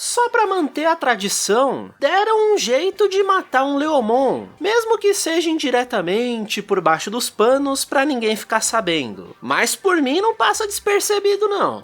Só pra manter a tradição, deram um jeito de matar um Leomon, mesmo que seja indiretamente, por baixo dos panos, pra ninguém ficar sabendo. Mas por mim não passa despercebido não.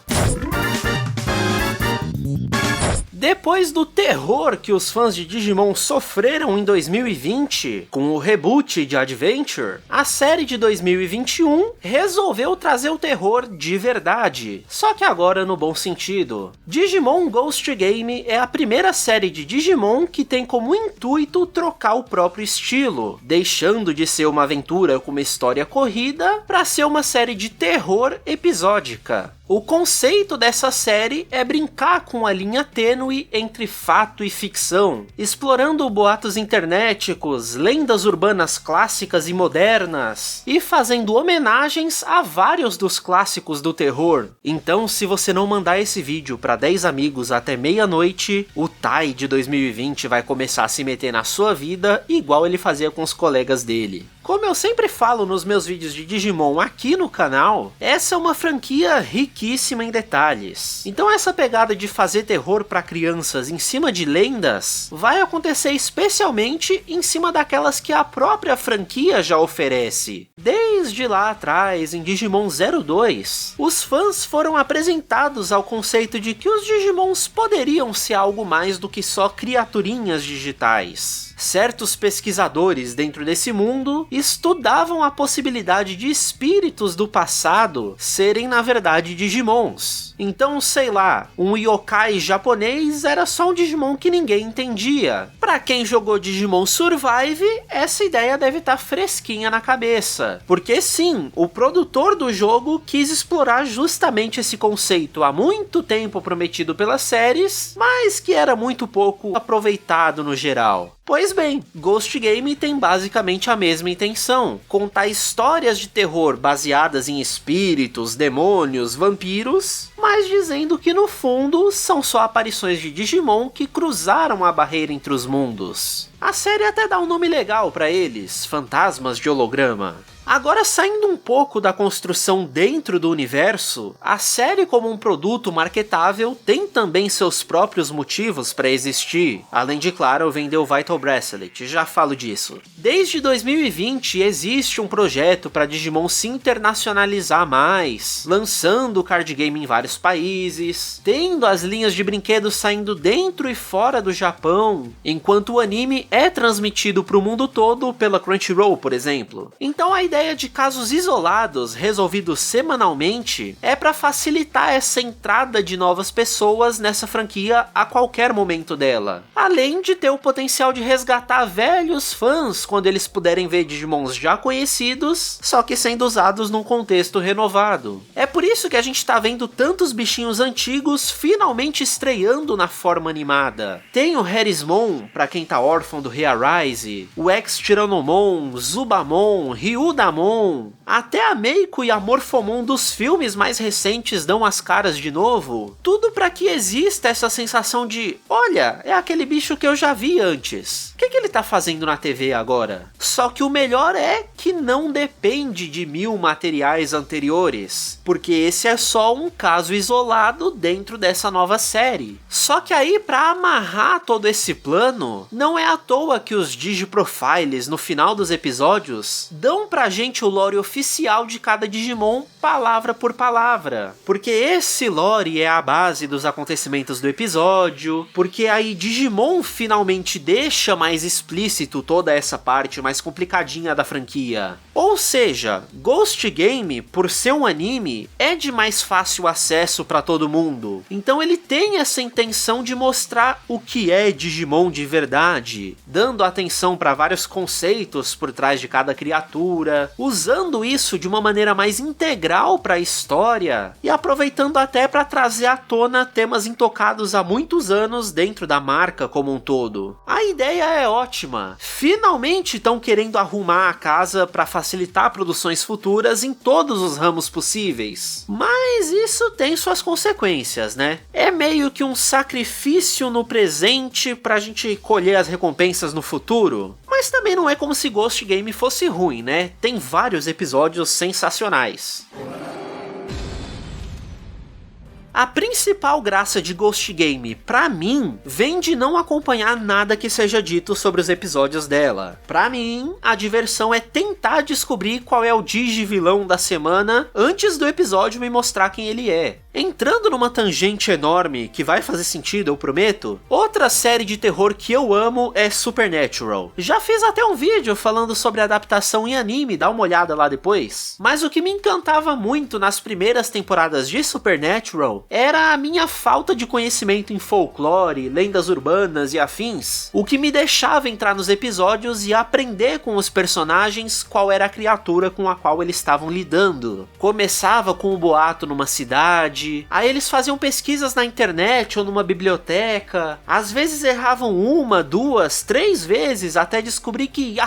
Depois do terror que os fãs de Digimon sofreram em 2020, com o reboot de Adventure, a série de 2021 resolveu trazer o terror de verdade, só que agora no bom sentido. Digimon Ghost Game é a primeira série de Digimon que tem como intuito trocar o próprio estilo, deixando de ser uma aventura com uma história corrida para ser uma série de terror episódica. O conceito dessa série é brincar com a linha tênue entre fato e ficção, explorando boatos internéticos, lendas urbanas clássicas e modernas, e fazendo homenagens a vários dos clássicos do terror. Então, se você não mandar esse vídeo para 10 amigos até meia-noite, o Tai de 2020 vai começar a se meter na sua vida igual ele fazia com os colegas dele. Como eu sempre falo nos meus vídeos de Digimon aqui no canal, essa é uma franquia riquíssima em detalhes. Então essa pegada de fazer terror para crianças em cima de lendas vai acontecer especialmente em cima daquelas que a própria franquia já oferece. Desde lá atrás, em Digimon 02, os fãs foram apresentados ao conceito de que os Digimons poderiam ser algo mais do que só criaturinhas digitais. Certos pesquisadores dentro desse mundo estudavam a possibilidade de espíritos do passado serem na verdade Digimons. Então, sei lá, um yokai japonês era só um Digimon que ninguém entendia. Pra quem jogou Digimon Survive, essa ideia deve estar fresquinha na cabeça. Porque sim, o produtor do jogo quis explorar justamente esse conceito há muito tempo prometido pelas séries, mas que era muito pouco aproveitado no geral. Pois bem, Ghost Game tem basicamente a mesma intenção, contar histórias de terror baseadas em espíritos, demônios, vampiros, mas dizendo que no fundo são só aparições de Digimon que cruzaram a barreira entre os mundos. A série até dá um nome legal pra eles, Fantasmas de Holograma. Agora, saindo um pouco da construção dentro do universo, a série como um produto marketável tem também seus próprios motivos para existir, além de, claro, vender o Vital Bracelet, já falo disso. Desde 2020 existe um projeto para Digimon se internacionalizar mais, lançando o card game em vários países, tendo as linhas de brinquedos saindo dentro e fora do Japão, enquanto o anime é transmitido para o mundo todo pela Crunchyroll, por exemplo. Então a ideia de casos isolados resolvidos semanalmente é para facilitar essa entrada de novas pessoas nessa franquia a qualquer momento dela, além de ter o potencial de resgatar velhos fãs quando eles puderem ver Digimons já conhecidos, só que sendo usados num contexto renovado. É por isso que a gente tá vendo tantos bichinhos antigos finalmente estreando na forma animada. Tem o Herismon, pra quem tá órfão do Re-Arise, o Ex-Tyrannomon, Zubamon, Ryudamon, até a Meiko e a Morphomon dos filmes mais recentes dão as caras de novo, tudo para que exista essa sensação de, olha, é aquele bicho que eu já vi antes. O que ele tá fazendo na TV agora? Só que o melhor é que não depende de 1000 materiais anteriores, porque esse é só um caso isolado dentro dessa nova série. Só que aí, para amarrar todo esse plano, não é à toa que os Digiprofiles no final dos episódios dão pra gente o lore oficial de cada Digimon, palavra por palavra. Porque esse lore é a base dos acontecimentos do episódio, porque aí Digimon finalmente deixa mais explícito toda essa parte mais complicadinha da franquia. Ou seja, Ghost Game, por ser um anime, é de mais fácil acesso para todo mundo. Então ele tem essa intenção de mostrar o que é Digimon de verdade, dando atenção para vários conceitos por trás de cada criatura, usando isso de uma maneira mais integral para a história e aproveitando até para trazer à tona temas intocados há muitos anos dentro da marca como um todo. A ideia é ótima. Finalmente estão querendo arrumar a casa para facilitar produções futuras em todos os ramos possíveis. Mas isso tem suas consequências, né? É meio que um sacrifício no presente pra gente colher as recompensas no futuro. Mas também não é como se Ghost Game fosse ruim, né? Tem vários episódios sensacionais. A principal graça de Ghost Game, pra mim, vem de não acompanhar nada que seja dito sobre os episódios dela. Pra mim, a diversão é tentar descobrir qual é o digivilão da semana antes do episódio me mostrar quem ele é. Entrando numa tangente enorme, que vai fazer sentido, eu prometo, outra série de terror que eu amo é Supernatural. Já fiz até um vídeo falando sobre a adaptação em anime, dá uma olhada lá depois. Mas o que me encantava muito nas primeiras temporadas de Supernatural era a minha falta de conhecimento em folclore, lendas urbanas e afins, o que me deixava entrar nos episódios e aprender com os personagens qual era a criatura com a qual eles estavam lidando. Começava com o boato numa cidade, aí eles faziam pesquisas na internet ou numa biblioteca, às vezes erravam 1, 2, 3 vezes até descobrir que,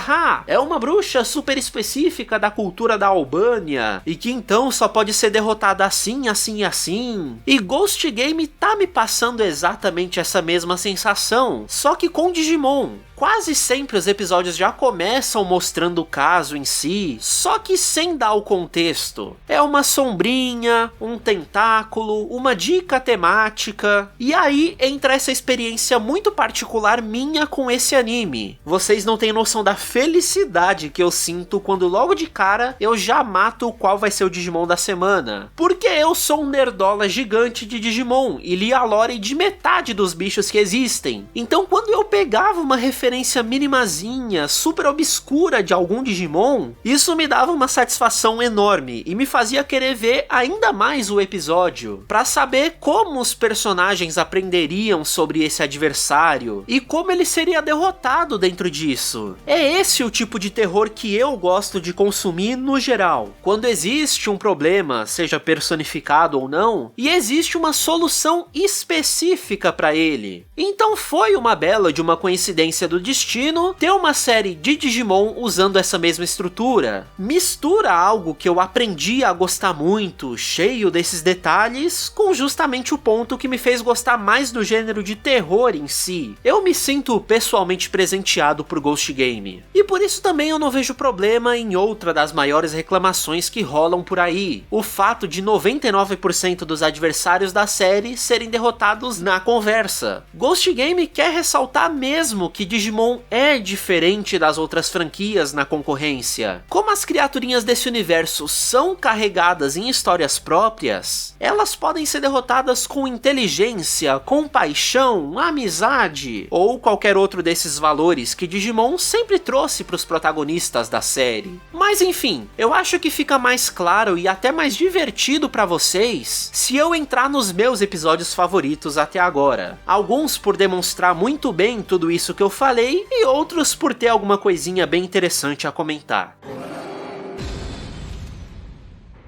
é uma bruxa super específica da cultura da Albânia, e que então só pode ser derrotada assim, assim e assim. E Ghost Game tá me passando exatamente essa mesma sensação, só que com Digimon. Quase sempre os episódios já começam mostrando o caso em si, só que sem dar o contexto. É uma sombrinha, um tentáculo, uma dica temática, e aí entra essa experiência muito particular minha com esse anime. Vocês não têm noção da felicidade que eu sinto quando logo de cara eu já mato qual vai ser o Digimon da semana. Porque eu sou um nerdola gigante de Digimon e li a lore de metade dos bichos que existem. Então quando eu pegava uma referência minimazinha, super obscura de algum Digimon, isso me dava uma satisfação enorme e me fazia querer ver ainda mais o episódio, pra saber como os personagens aprenderiam sobre esse adversário e como ele seria derrotado dentro disso. É esse o tipo de terror que eu gosto de consumir no geral, quando existe um problema, seja personificado ou não, e existe uma solução específica pra ele. Então foi uma bela de uma coincidência do destino ter uma série de Digimon usando essa mesma estrutura. Mistura algo que eu aprendi a gostar muito, cheio desses detalhes, com justamente o ponto que me fez gostar mais do gênero de terror em si. Eu me sinto pessoalmente presenteado por Ghost Game. E por isso também eu não vejo problema em outra das maiores reclamações que rolam por aí. O fato de 99% dos adversários da série serem derrotados na conversa. Ghost Game quer ressaltar mesmo que Digimon é diferente das outras franquias na concorrência. Como as criaturinhas desse universo são carregadas em histórias próprias, elas podem ser derrotadas com inteligência, compaixão, amizade ou qualquer outro desses valores que Digimon sempre trouxe para os protagonistas da série. Mas enfim, eu acho que fica mais claro e até mais divertido para vocês se eu entrar nos meus episódios favoritos até agora. Alguns por demonstrar muito bem tudo isso que eu falei, e outros por ter alguma coisinha bem interessante a comentar.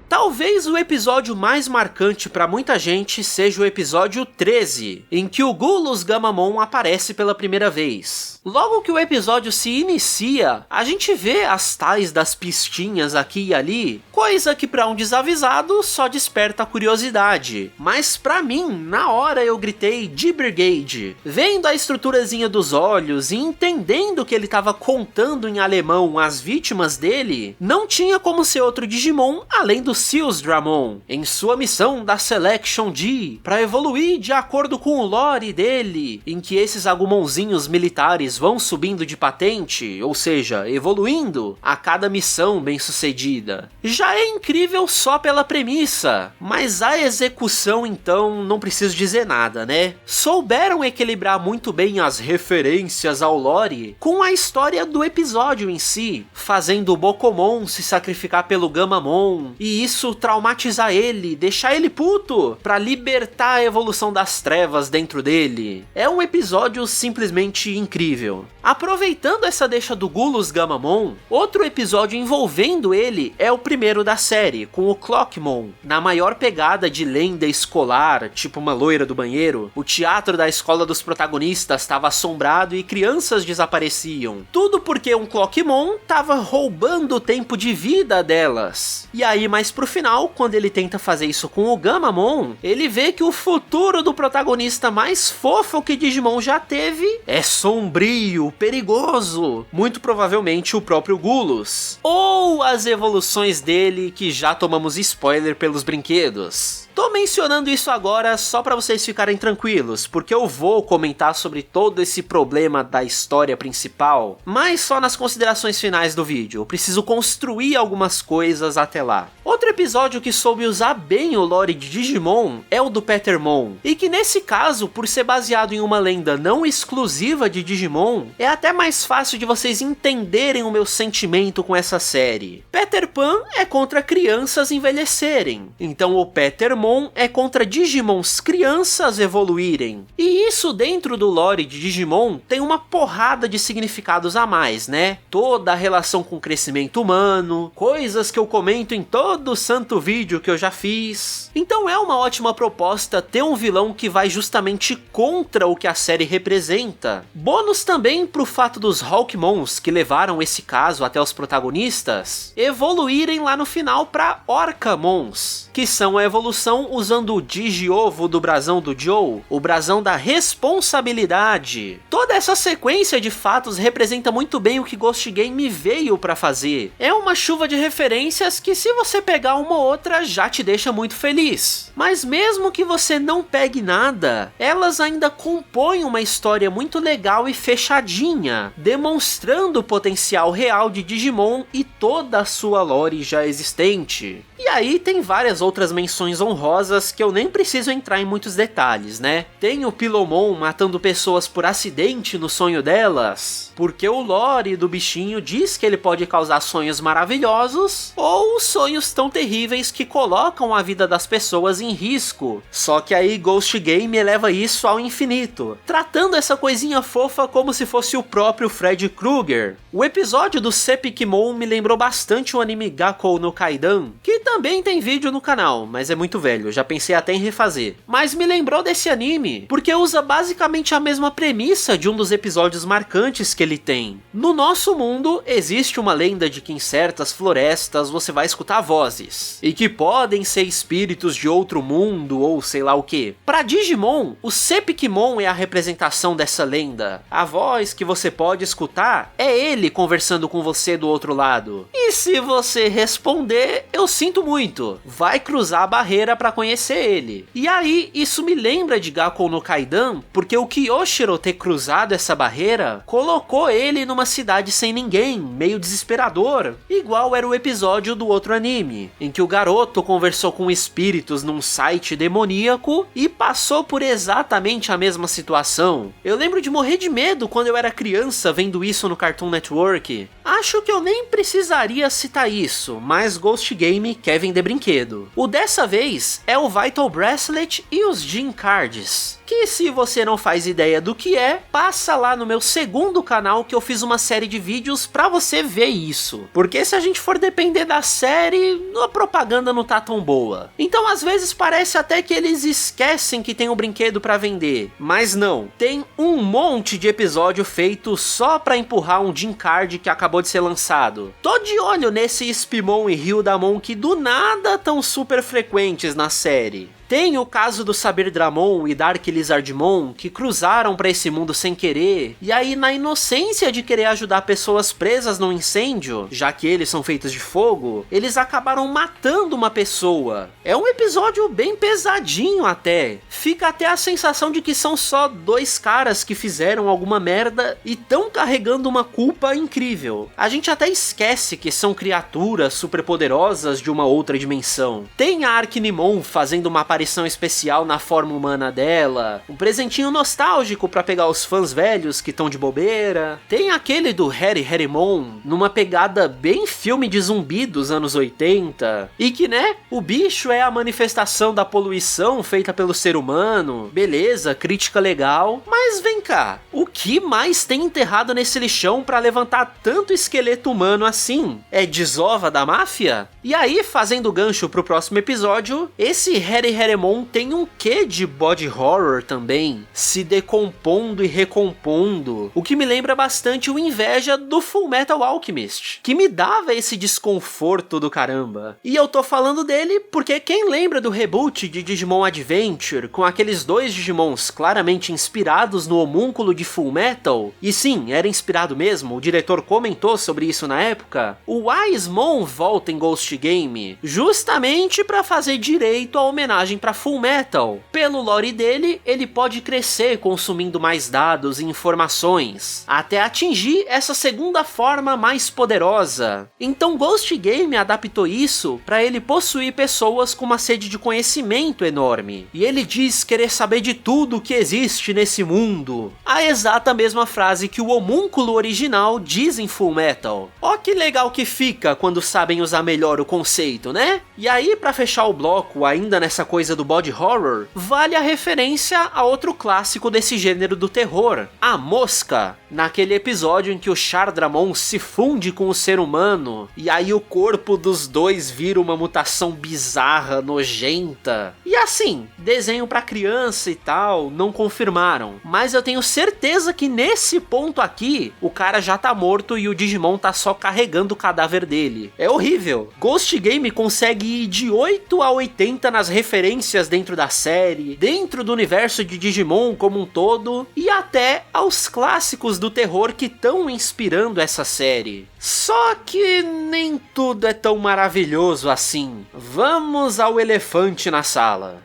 Talvez o episódio mais marcante para muita gente seja o episódio 13, em que o Gulos Gamamon aparece pela primeira vez. Logo que o episódio se inicia, a gente vê as tais das pistinhas aqui e ali, coisa que para um desavisado só desperta a curiosidade. Mas pra mim, na hora eu gritei de Brigade. Vendo a estruturazinha dos olhos e entendendo que ele tava contando em alemão as vítimas dele, não tinha como ser outro Digimon além do Seals-Dramon, em sua missão da Selection D, para evoluir de acordo com o lore dele, em que esses agumonzinhos militares vão subindo de patente, ou seja, evoluindo a cada missão bem sucedida. Já é incrível só pela premissa, mas a execução então não preciso dizer nada, né? Souberam equilibrar muito bem as referências ao lore com a história do episódio em si, fazendo o Bokomon se sacrificar pelo Gamamon, e isso traumatizar ele, deixar ele puto, pra libertar a evolução das trevas dentro dele. É um episódio simplesmente incrível. Aproveitando essa deixa do Gulos Gamamon, outro episódio envolvendo ele é o primeiro da série, com o Clockmon. Na maior pegada de lenda escolar, tipo uma loira do banheiro, o teatro da escola dos protagonistas estava assombrado e crianças desapareciam. Tudo porque um Clockmon estava roubando o tempo de vida delas. E aí mais pro final, quando ele tenta fazer isso com o Gamamon, ele vê que o futuro do protagonista mais fofo que Digimon já teve é sombrio, perigoso, muito provavelmente o próprio Gulos, ou as evoluções dele que já tomamos spoiler pelos brinquedos. Tô mencionando isso agora só pra vocês ficarem tranquilos, porque eu vou comentar sobre todo esse problema da história principal, mas só nas considerações finais do vídeo. Eu preciso construir algumas coisas até lá. Outro episódio que soube usar bem o lore de Digimon é o do Petermon, e que nesse caso, por ser baseado em uma lenda não exclusiva de Digimon, é até mais fácil de vocês entenderem o meu sentimento com essa série. Peter Pan é contra crianças envelhecerem, então o Petermon é contra Digimons crianças evoluírem. E isso dentro do lore de Digimon tem uma porrada de significados a mais, né? Toda a relação com o crescimento humano, coisas que eu comento em todo santo vídeo que eu já fiz. Então é uma ótima proposta ter um vilão que vai justamente contra o que a série representa. Bônus também pro fato dos Hawkmons, que levaram esse caso até os protagonistas, evoluírem lá no final pra Orcamons, que são a evolução usando o Digi-Ovo do brasão do Joe, o brasão da responsabilidade. Toda essa sequência de fatos representa muito bem o que Ghost Game veio pra fazer. É uma chuva de referências que, se você pegar uma ou outra, já te deixa muito feliz. Mas mesmo que você não pegue nada, elas ainda compõem uma história muito legal e fechadinha, demonstrando o potencial real de Digimon e toda a sua lore já existente. E aí tem várias outras menções honrosas que eu nem preciso entrar em muitos detalhes, né? Tem o Pilomon matando pessoas por acidente no sonho delas, porque o lore do bichinho diz que ele pode causar sonhos maravilhosos ou sonhos tão terríveis que colocam a vida das pessoas em risco. Só que aí Ghost Game eleva isso ao infinito, tratando essa coisinha fofa como se fosse o próprio Freddy Krueger. O episódio do Sepikmon me lembrou bastante o anime Gakkou no Kaidan, que também tem vídeo no canal, mas é muito velho, já pensei até em refazer. Mas me lembrou desse anime, porque usa basicamente a mesma premissa de um dos episódios marcantes que ele tem. No nosso mundo, existe uma lenda de que em certas florestas você vai escutar vozes, e que podem ser espíritos de outro mundo ou sei lá o que. Pra Digimon, o Sepikmon é a representação dessa lenda. A voz que você pode escutar é ele conversando com você do outro lado. E se você responder, eu sinto muito, vai cruzar a barreira pra conhecer ele. E aí, isso me lembra de Gakkou no Kaidan, porque o Kyoshiro ter cruzado essa barreira colocou ele numa cidade sem ninguém, meio desesperador, igual era o episódio do outro anime, em que o garoto conversou com espíritos num site demoníaco e passou por exatamente a mesma situação. Eu lembro de morrer de medo quando eu era criança vendo isso no Cartoon Network. Acho que eu nem precisaria citar isso, mas Ghost Game quer vender brinquedo. O dessa vez é o Vital Bracelet e os Gem Cards, que, se você não faz ideia do que é, passa lá no meu segundo canal que eu fiz uma série de vídeos pra você ver isso. Porque se a gente for depender da série, a propaganda não tá tão boa. Então às vezes parece até que eles esquecem que tem um brinquedo pra vender. Mas não, tem um monte de episódio feito só pra empurrar um Gem Card que acabou de ser lançado. Tô de olho nesse Spimon e Ryudamon que do nada tão super frequentes na série. Tem o caso do Saber Dramon e Dark Lizardmon, que cruzaram para esse mundo sem querer, e aí na inocência de querer ajudar pessoas presas num incêndio, já que eles são feitos de fogo, eles acabaram matando uma pessoa. É um episódio bem pesadinho até. Fica até a sensação de que são só dois caras que fizeram alguma merda e tão carregando uma culpa incrível. A gente até esquece que são criaturas superpoderosas de uma outra dimensão. Tem a Arcnimon fazendo uma aparição especial na forma humana dela, um presentinho nostálgico pra pegar os fãs velhos que estão de bobeira. Tem aquele do Harrymon, numa pegada bem filme de zumbi dos anos 80, e que, né, o bicho é a manifestação da poluição feita pelo ser humano. Beleza, crítica legal, mas vem cá, o que mais tem enterrado nesse lixão pra levantar tanto esqueleto humano assim? É desova da máfia? E aí, fazendo gancho pro próximo episódio, esse Harrymon tem um quê de body horror também, se decompondo e recompondo, o que me lembra bastante o Inveja do Fullmetal Alchemist, que me dava esse desconforto do caramba. E eu tô falando dele porque quem lembra do reboot de Digimon Adventure, com aqueles dois Digimons claramente inspirados no homúnculo de Fullmetal, e sim, era inspirado mesmo, o diretor comentou sobre isso na época, o Wisemon volta em Ghost Game, justamente pra fazer direito à homenagem passagem para Fullmetal. Pelo lore dele, ele pode crescer consumindo mais dados e informações, até atingir essa segunda forma mais poderosa. Então Ghost Game adaptou isso para ele possuir pessoas com uma sede de conhecimento enorme. E ele diz querer saber de tudo que existe nesse mundo. A exata mesma frase que o homúnculo original diz em Fullmetal. Ó que legal que fica quando sabem usar melhor o conceito, né? E aí, pra fechar o bloco, ainda nessa coisa do body horror, vale a referência a outro clássico desse gênero do terror, A Mosca. Naquele episódio em que o Chardramon se funde com o ser humano, e aí o corpo dos dois vira uma mutação bizarra, nojenta. E assim, desenho pra criança e tal, não confirmaram. Mas eu tenho certeza que nesse ponto aqui, o cara já tá morto e o Digimon tá só carregando o cadáver dele. É horrível. Ghost Game consegue ir de 8 a 80 nas referências dentro da série, dentro do universo de Digimon como um todo, e até aos clássicos do terror que estão inspirando essa série. Só que nem tudo é tão maravilhoso assim. Vamos ao elefante na sala.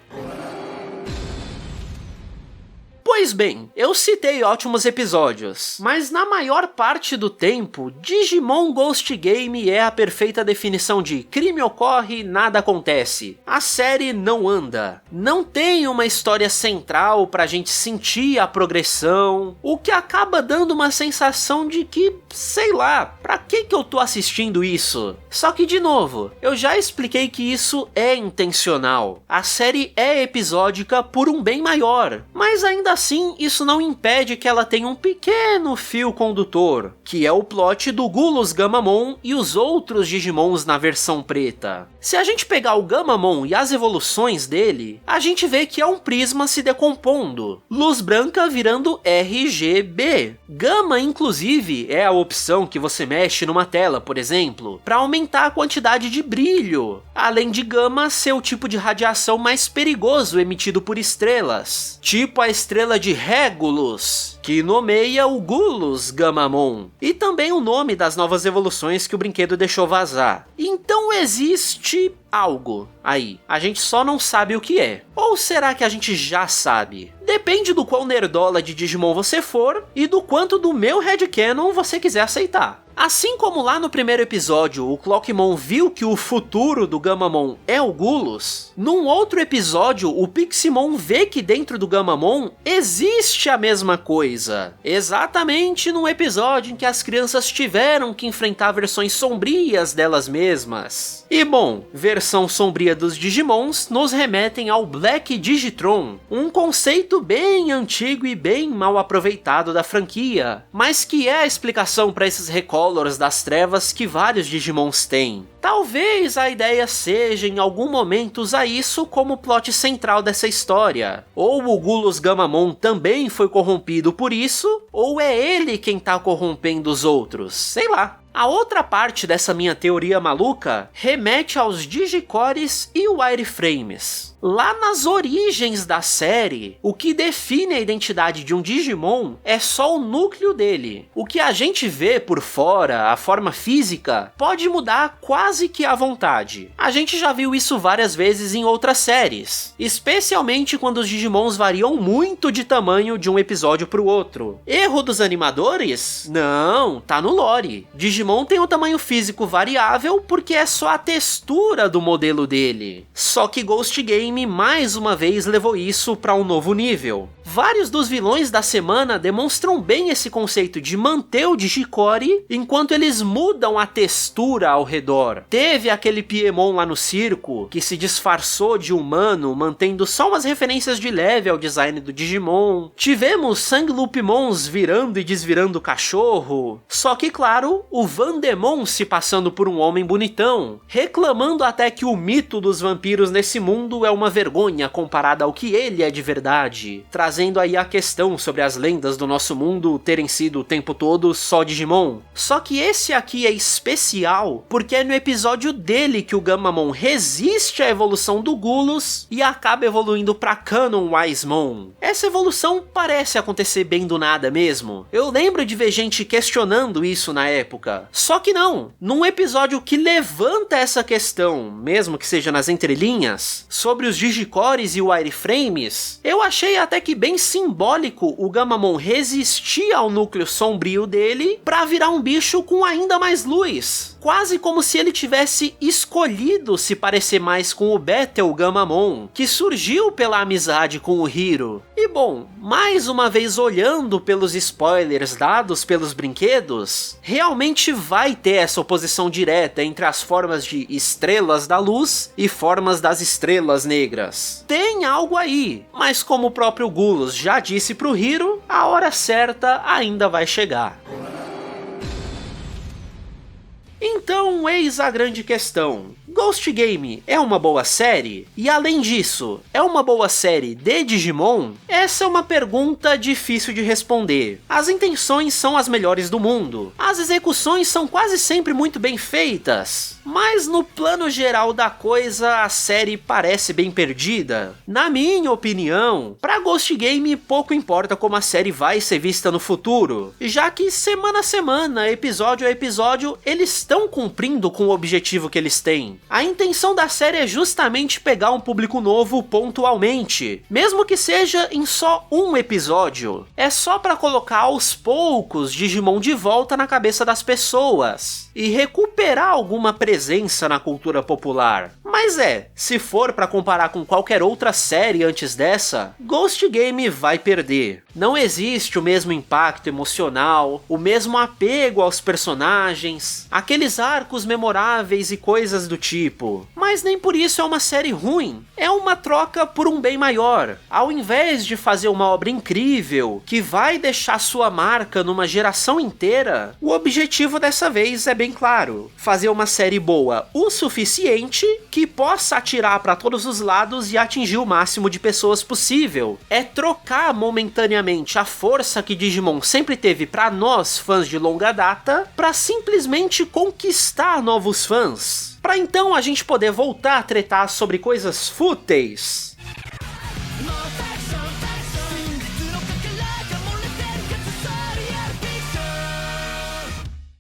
Pois bem, eu citei ótimos episódios, mas na maior parte do tempo, Digimon Ghost Game é a perfeita definição de crime ocorre, nada acontece. A série não anda, não tem uma história central pra gente sentir a progressão, o que acaba dando uma sensação de que, sei lá, pra que eu tô assistindo isso? Só que de novo, eu já expliquei que isso é intencional. A série é episódica por um bem maior, mas ainda assim, isso não impede que ela tenha um pequeno fio condutor, que é o plot do Gulus Gamamon e os outros Digimons na versão preta. Se a gente pegar o Gamamon e as evoluções dele, a gente vê que é um prisma se decompondo, luz branca virando RGB. Gama, inclusive, é a opção que você mexe numa tela, por exemplo, para aumentar a quantidade de brilho, além de gama ser o tipo de radiação mais perigoso emitido por estrelas, tipo a estrela de Regulus, que nomeia o Gulus Gamamon, e também o nome das novas evoluções que o brinquedo deixou vazar. Então existe algo aí, a gente só não sabe o que é. Ou será que a gente já sabe? Depende do quão nerdola de Digimon você for e do quanto do meu headcanon você quiser aceitar. Assim como lá no primeiro episódio o Clockmon viu que o futuro do Gamamon é o Gulus, num outro episódio o Piximon vê que dentro do Gamamon existe a mesma coisa. Exatamente num episódio em que as crianças tiveram que enfrentar versões sombrias delas mesmas. E bom, versão sombria dos Digimons nos remetem ao Black Digitron, um conceito bem antigo e bem mal aproveitado da franquia, mas que é a explicação para esses recolors das trevas que vários Digimons têm. Talvez a ideia seja em algum momento usar isso como plot central dessa história. Ou o Gulus Gamamon também foi corrompido por isso, ou é ele quem tá corrompendo os outros, sei lá. A outra parte dessa minha teoria maluca remete aos Digicores e Wireframes. Lá nas origens da série, o que define a identidade de um Digimon é só o núcleo dele. O que a gente vê por fora, a forma física, pode mudar quase que à vontade. A gente já viu isso várias vezes em outras séries, especialmente quando os Digimons variam muito de tamanho de um episódio para o outro. Erro dos animadores? Não, tá no lore. Digimon tem um tamanho físico variável porque é só a textura do modelo dele. Só que Ghost Game mais uma vez levou isso para um novo nível. Vários dos vilões da semana demonstram bem esse conceito de manter o Digicore enquanto eles mudam a textura ao redor. Teve aquele Piemon lá no circo que se disfarçou de humano, mantendo só umas referências de leve ao design do Digimon. Tivemos Sangloopmons virando e desvirando cachorro. Só que claro, o Vandemon se passando por um homem bonitão, reclamando até que o mito dos vampiros nesse mundo é uma vergonha comparada ao que ele é de verdade, trazendo trazendo aí a questão sobre as lendas do nosso mundo terem sido o tempo todo só Digimon. Só que esse aqui é especial porque é no episódio dele que o Gammamon resiste à evolução do Gulos e acaba evoluindo pra Canon Wisemon. Essa evolução parece acontecer bem do nada mesmo. Eu lembro de ver gente questionando isso na época. Só que não, num episódio que levanta essa questão, mesmo que seja nas entrelinhas, sobre os Digicores e o Wireframes, eu achei até que bem simbólico o Gammamon resistir ao núcleo sombrio dele pra virar um bicho com ainda mais luz. Quase como se ele tivesse escolhido se parecer mais com o Battle Gammamon, que surgiu pela amizade com o Hiro. E bom, mais uma vez olhando pelos spoilers dados pelos brinquedos, realmente vai ter essa oposição direta entre as formas de estrelas da luz e formas das estrelas negras. Tem algo aí, mas como o próprio Gulos já disse pro Hiro, a hora certa ainda vai chegar. Então, eis a grande questão. Ghost Game é uma boa série? E além disso, é uma boa série de Digimon? Essa é uma pergunta difícil de responder. As intenções são as melhores do mundo. As execuções são quase sempre muito bem feitas. Mas no plano geral da coisa, a série parece bem perdida. Na minha opinião, pra Ghost Game pouco importa como a série vai ser vista no futuro, já que semana a semana, episódio a episódio, eles estão cumprindo com o objetivo que eles têm. A intenção da série é justamente pegar um público novo pontualmente, mesmo que seja em só um episódio. É só pra colocar aos poucos Digimon de volta na cabeça das pessoas e recuperar alguma presença na cultura popular. Mas se for pra comparar com qualquer outra série antes dessa, Ghost Game vai perder. Não existe o mesmo impacto emocional, o mesmo apego aos personagens, aqueles arcos memoráveis e coisas do tipo. Mas nem por isso é uma série ruim. É uma troca por um bem maior. Ao invés de fazer uma obra incrível, que vai deixar sua marca numa geração inteira, o objetivo dessa vez é bem claro: fazer uma série boa o suficiente que possa atirar para todos os lados e atingir o máximo de pessoas possível. É trocar momentaneamente a força que Digimon sempre teve para nós, fãs de longa data, para simplesmente conquistar novos fãs. Pra então a gente poder voltar a tretar sobre coisas fúteis.